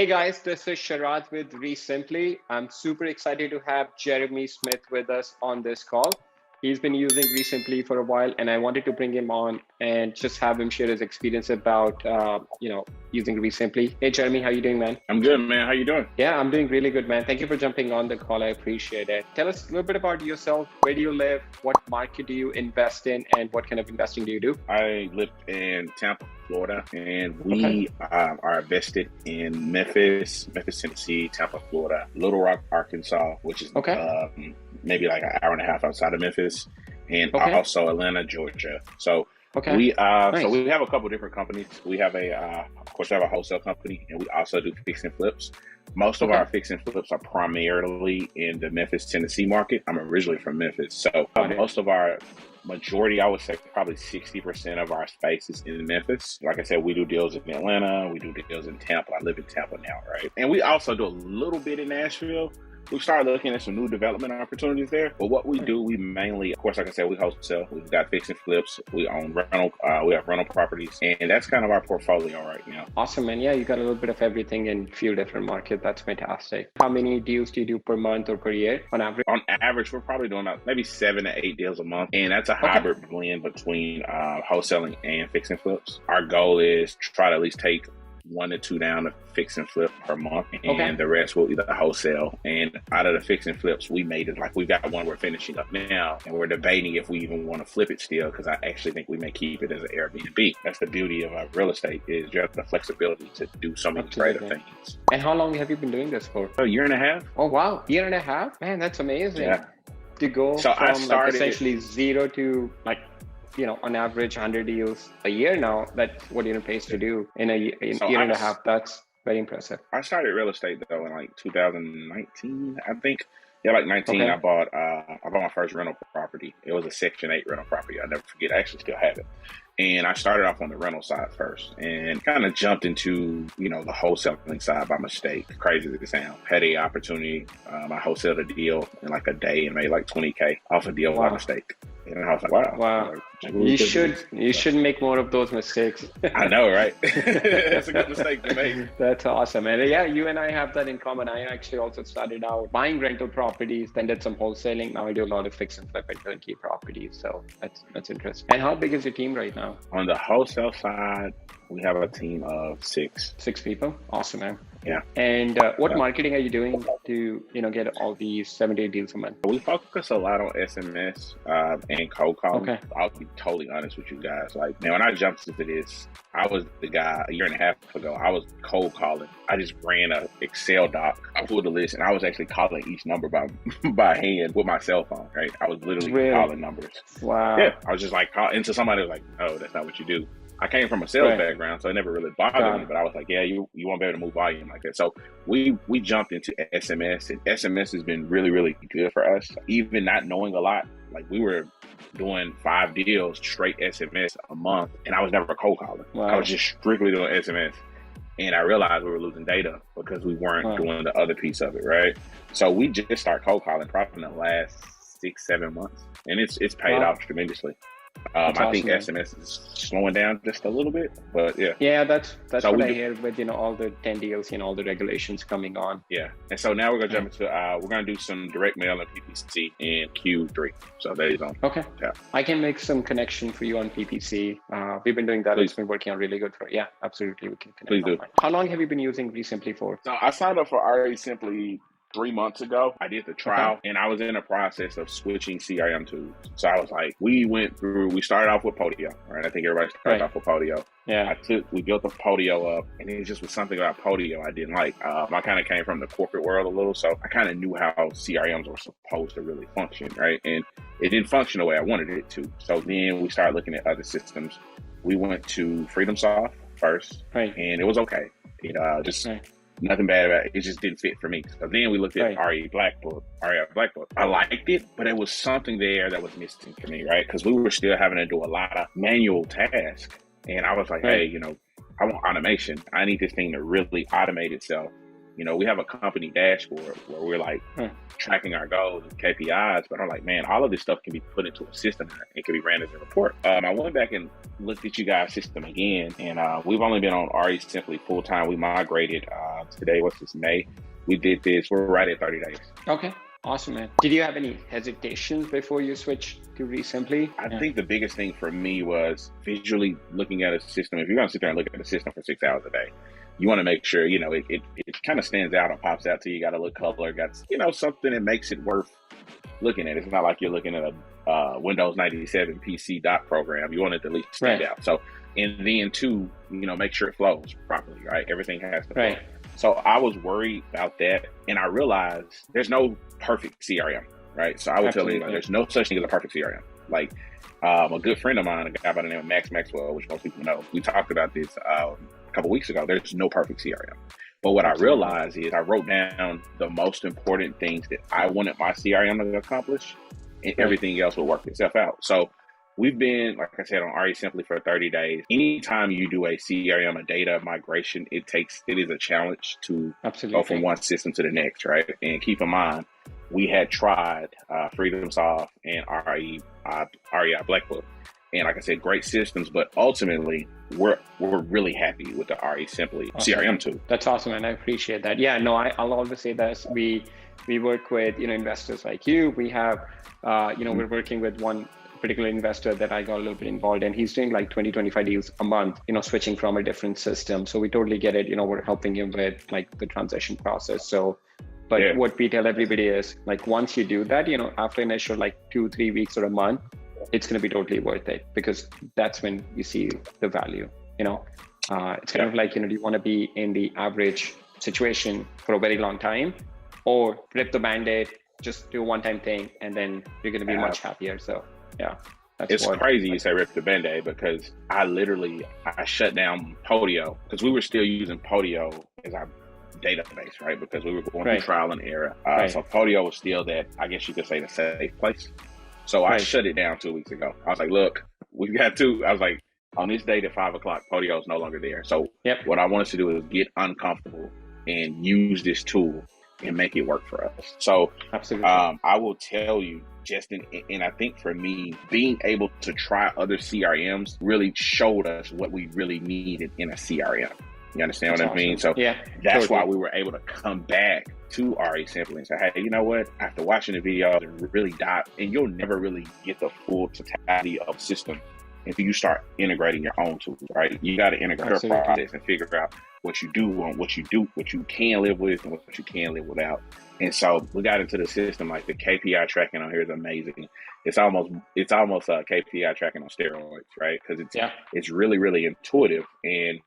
guys, this is Sharad with REsimpli. I'm super excited to have Jeremy Smith with us on this call. He's been using REsimpli for a while, and I wanted to bring him on and just have him share his experience about, using REsimpli. Hey, Jeremy, how you doing, man? I'm good, man. How you doing? Yeah, I'm doing really good, man. Thank you for jumping on the call. I appreciate it. Tell us a little bit about yourself. Where do you live? What market do you invest in? And what kind of investing do you do? I live in Tampa, Florida, and we are invested in Memphis, Tennessee, Tampa, Florida, Little Rock, Arkansas, which is maybe like an hour and a half outside of Memphis, and also Atlanta, Georgia. So we so we have a couple different companies. We have of course, we have a wholesale company, and we also do fix and flips. Most of our fix and flips are primarily in the Memphis, Tennessee market. I'm originally from Memphis, so most of our majority, I would say probably 60% of our space is in Memphis. Like I said, we do deals in Atlanta, we do deals in Tampa. I live in Tampa now, right? And we also do a little bit in Nashville. We've started looking at some new development opportunities there. But what we do, we mainly, of course, like I said, we wholesale. We've got fix and flips. We own rental. We have rental properties. And that's kind of our portfolio right now. Awesome, man. Yeah, you got a little bit of everything in a few different markets. That's fantastic. How many deals do you do per month or per year on average? On average, we're probably doing maybe 7 to 8 deals a month. And that's a hybrid blend between wholesaling and fix and flips. Our goal is to try to at least take 1 to 2 down to fix and flip per month, and the rest will either wholesale. And out of the fix and flips, we made it like we've got one we're finishing up now, and we're debating if we even want to flip it still, because I actually think we may keep it as an Airbnb. That's the beauty of real estate, is you have the flexibility to do so many greater things. And how long have you been doing this for? A year and a half. Oh wow, year and a half, man, that's amazing. Yeah. To go so from like essentially 0 to like, on average 100 deals a year now. That's what you're paid to do in a year and a half. That's very impressive. I started real estate though in like 2019, I think. Yeah, like 19, I bought my first rental property. It was a Section 8 rental property. I'll never forget. I actually still have it. And I started off on the rental side first and kind of jumped into, the wholesaling side by mistake. Crazy as it sounds. Had a opportunity. I wholesaled a deal in like a day and made like $20K off a deal by mistake. And I was like, wow. You should make more of those mistakes. I know, right? That's a good mistake to make. That's awesome. And yeah, you and I have that in common. I actually also started out buying rental properties, then did some wholesaling. Now I do a lot of fix and flip and turnkey properties. So that's interesting. And how big is your team right now? On the wholesale side, we have a team of 6. 6 people? Awesome, man. Yeah. And what marketing are you doing to, get all these 70 deals a month? We focus a lot on SMS and cold calling. Okay. I'll be totally honest with you guys. Like, man, when I jumped into this, I was the guy a year and a half ago. I was cold calling. I just ran an Excel doc. I pulled the list, and I was actually calling each number by hand with my cell phone. Right? I was literally calling numbers. Wow. Yeah. I was just like into somebody was like, no, that's not what you do. I came from a sales background, so it never really bothered me, but I was like, yeah, you won't be able to move volume like that. So we jumped into SMS, and SMS has been really, really good for us. Even not knowing a lot, like we were doing 5 deals straight SMS a month, and I was never a cold caller. Wow. I was just strictly doing SMS. And I realized we were losing data because we weren't doing the other piece of it, right? So we just started cold calling probably in the last 6-7 months, and it's paid off tremendously. I think SMS is slowing down just a little bit, but yeah. Yeah, that's so what I hear with, all the 10 deals, all the regulations coming on. Yeah. And so now we're going to jump into, we're going to do some direct mail and PPC in Q3. So there you go. Okay. Yeah. I can make some connection for you on PPC. We've been doing that. Please. It's been working out really good for, absolutely. We can connect. Please do. How long have you been using REsimpli for? So I signed up for REsimpli 3 months ago. I did the trial and I was in the process of switching CRM tools. So I was like, we started off with Podio, right? I think everybody started off with Podio. Yeah. We built the Podio up, and it just was something about Podio I didn't like. I kind of came from the corporate world a little, so I kind of knew how CRMs were supposed to really function, right? And it didn't function the way I wanted it to. So then we started looking at other systems. We went to FreedomSoft first, and it was okay. Nothing bad about it. It just didn't fit for me. So then we looked at RE Blackbook. I liked it, but there was something there that was missing for me, right? Because we were still having to do a lot of manual tasks. And I was like, hey, I want automation. I need this thing to really automate itself. we have a company dashboard where we're like tracking our goals and KPIs, but I'm like, man, all of this stuff can be put into a system and it can be ran as a report. I went back and looked at you guys' system again, and we've only been on REsimpli full time. We migrated today, what's this, May? We did this, we're right at 30 days. Okay. Awesome, man. Did you have any hesitations before you switched to REsimpli? I think the biggest thing for me was visually looking at a system. If you're going to sit there and look at a system for 6 hours a day, you want to make sure, it kind of stands out and pops out to you. You got a little color, got, something that makes it worth looking at. It's not like you're looking at a Windows 97 PC dot program. You want it to at least stand out. So, and then two, make sure it flows properly, right? Everything has to flow. So I was worried about that, and I realized there's no perfect CRM, right? So I would tell you, there's no such thing as a perfect CRM. Like a good friend of mine, a guy by the name of Max Maxwell, which most people know, we talked about this a couple weeks ago. There's no perfect CRM. But what I realized is I wrote down the most important things that I wanted my CRM to accomplish, and everything else will work itself out. So we've been, like I said, on REsimpli for 30 days. Anytime you do a CRM, a data migration, it is a challenge to go from one system to the next, right? And keep in mind, we had tried FreedomSoft and REI Blackbook. And like I said, great systems, but ultimately we're really happy with the REsimpli CRM tool. That's awesome, and I appreciate that. Yeah, no, I'll always say this. We work with investors like you. We have we're working with one particular investor that I got a little bit involved in. He's doing like 20-25 deals a month, switching from a different system. So we totally get it. We're helping him with like the transition process. So, but what we tell everybody is like, once you do that, after initial like 2-3 weeks or a month, it's going to be totally worth it, because that's when you see the value. It's kind of like, do you want to be in the average situation for a very long time, or rip the Band-Aid, just do a one-time thing, and then you're going to be much happier. So yeah, it's crazy you say rip the Band-Aid, because I shut down Podio, because we were still using Podio as our database, right? Because we were going through trial and error. So Podio was still that, I guess you could say, the safe place. So I shut it down 2 weeks ago. I was like, look, we've got to, I was like, on this date at 5 o'clock, Podio is no longer there. So what I want us to do is get uncomfortable and use this tool and make it work for us. So I will tell you, Justin, and I think for me, being able to try other CRMs really showed us what we really needed in a CRM. You understand what I mean? So that's why we were able to come back to REsimpli and say, hey, you know what? After watching the video and really dive, and you'll never really get the full totality of system until you start integrating your own tools, right? You got to integrate your process and figure out what you do want, what you can live with, and what you can live without. And so we got into the system. Like the KPI tracking on here is amazing. It's almost KPI tracking on steroids, right? Because it's really, really intuitive. And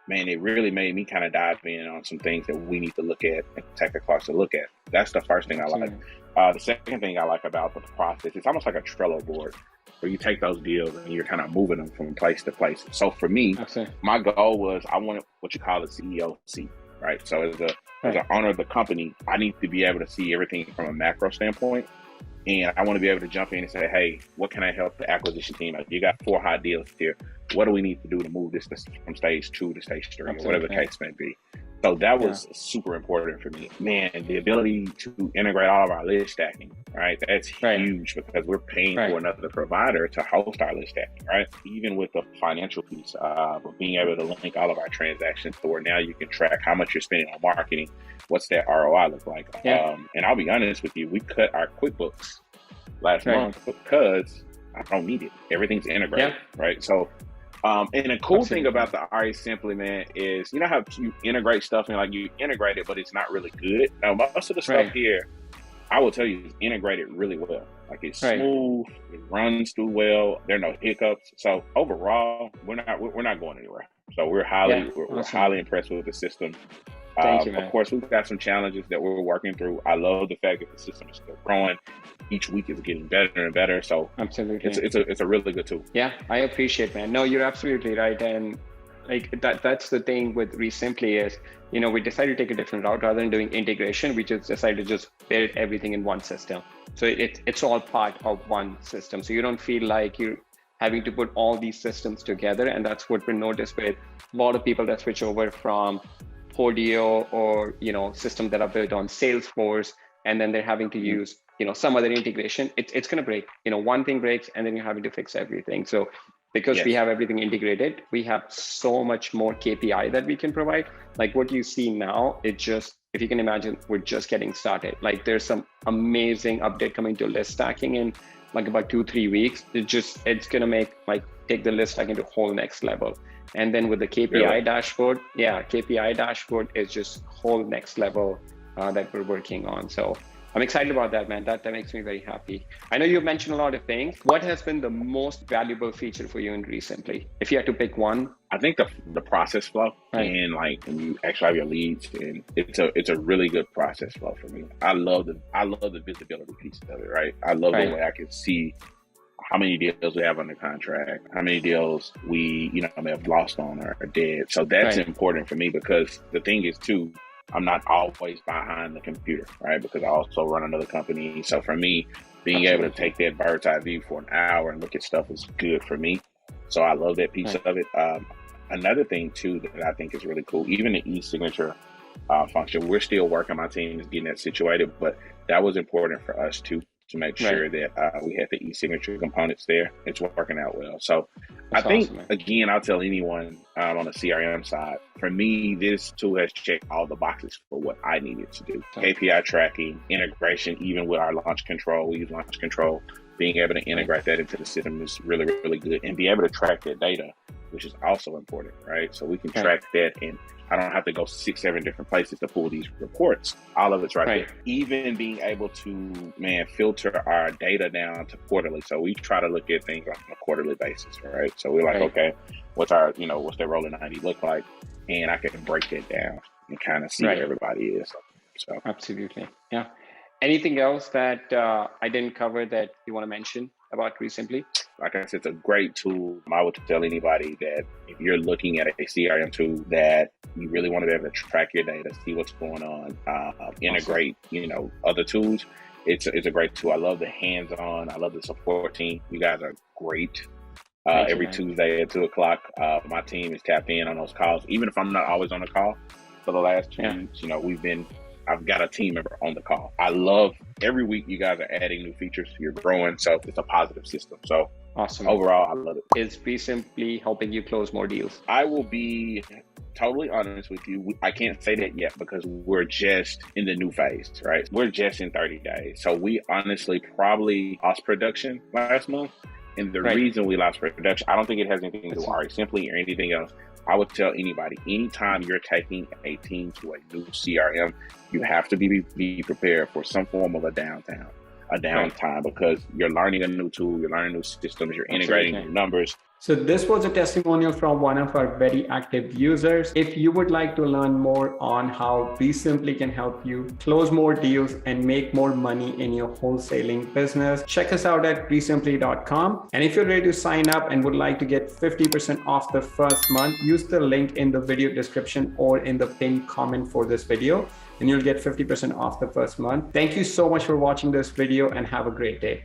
man, it really made me kind of dive in on some things that we need to look at and take a closer look at. That's the first thing I like. The second thing I like about the process, it's almost like a Trello board where you take those deals and you're kind of moving them from place to place. So for me, my goal was I wanted what you call a CEO seat, right? So as an owner of the company, I need to be able to see everything from a macro standpoint. And I want to be able to jump in and say, hey, what can I help the acquisition team? You got 4 hot deals here. What do we need to do to move this from stage 2 to stage 3, or whatever the case may be? So that was super important for me. Man, the ability to integrate all of our list stacking, right? That's huge, because we're paying for another provider to host our list stacking, right? Even with the financial piece, of being able to link all of our transactions to where now you can track how much you're spending on marketing, what's that ROI look like. And I'll be honest with you, we cut our QuickBooks last month because I don't need it. Everything's integrated, right? So, and the cool thing about the REsimpli, man, is you know how you integrate stuff and like you integrate it, but it's not really good. Now, most of the stuff here, I will tell you, is integrated really well. Like it's smooth, it runs through well. There are no hiccups. So overall, we're not going anywhere. So we're highly impressed with the system. Thank you, man. Of course, we've got some challenges that we're working through. I love the fact that the system is still growing. Each week is getting better and better. So it's a really good tool. Yeah, I appreciate, man. No, you're absolutely right. And like that's the thing with REsimpli is, we decided to take a different route. Rather than doing integration, we just decided to just build everything in one system. So it's all part of one system. So you don't feel like you're having to put all these systems together. And that's what we noticed with a lot of people that switch over from Podio or, systems that are built on Salesforce, and then they're having to use, some other integration, it's going to break. One thing breaks and then you're having to fix everything. So because we have everything integrated, we have so much more KPI that we can provide. Like what you see now, it just, if you can imagine, we're just getting started. Like there's some amazing update coming to list stacking in like about 2-3 weeks. It's going to make take the list stacking to a whole next level. And then with the KPI dashboard, KPI dashboard is just whole next level that we're working on. So I'm excited about that, man. That makes me very happy. I know you've mentioned a lot of things. What has been the most valuable feature for you in REsimpli? If you had to pick one. I think the process flow, and like when you actually have your leads, and it's a really good process flow for me. I love the visibility piece of it, right? I love the way I can see how many deals we have under contract, how many deals we, may have lost on or are dead. So that's important for me, because the thing is too, I'm not always behind the computer, right? Because I also run another company. So for me, being able to take that bird's eye view for an hour and look at stuff is good for me. So I love that piece of it. Another thing too that I think is really cool, even the e-signature function, we're still working, my team is getting that situated, but that was important for us too, to make sure that we had the e-signature components there. It's working out well. So that's I think, awesome, again, I'll tell anyone on the CRM side, for me, this tool has checked all the boxes for what I needed to do. KPI tracking, integration, even with our launch control, we use launch control, being able to integrate that into the system is really, really good, and be able to track that data, which is also important, right? So we can track that, and I don't have to go 6-7 different places to pull these reports. All of it's right there. Even being able to, filter our data down to quarterly. So we try to look at things on a quarterly basis, right? So we're like, okay, what's our, what's that rolling 90 look like? And I can break that down and kind of see where everybody is. So absolutely. Yeah. Anything else that I didn't cover that you want to mention about REsimpli? Like I said, it's a great tool. I would tell anybody that if you're looking at a CRM tool that you really want to be able to track your data, see what's going on, integrate, other tools, it's a great tool. I love the hands-on. I love the support team. You guys are great. Every Tuesday at 2:00, my team is tapped in on those calls. Even if I'm not always on the call for the last 2 weeks, I've got a team member on the call. I love every week you guys are adding new features. You're growing, so it's a positive system. So awesome. Overall, I love it. Is REsimpli helping you close more deals? I will be totally honest with you. I can't say that yet because we're just in the new phase, right? We're just in 30 days. So we honestly probably lost production last month. And the reason we lost production, I don't think it has anything to do with REsimpli or anything else. I would tell anybody, anytime you're taking a team to a new CRM, you have to be prepared for some form of a downtime, because you're learning a new tool, you're learning new systems, you're integrating new numbers. So this was a testimonial from one of our very active users. If you would like to learn more on how REsimpli can help you close more deals and make more money in your wholesaling business, check us out at REsimpli.com. And if you're ready to sign up and would like to get 50% off the first month, use the link in the video description or in the pinned comment for this video, and you'll get 50% off the first month. Thank you so much for watching this video, and have a great day.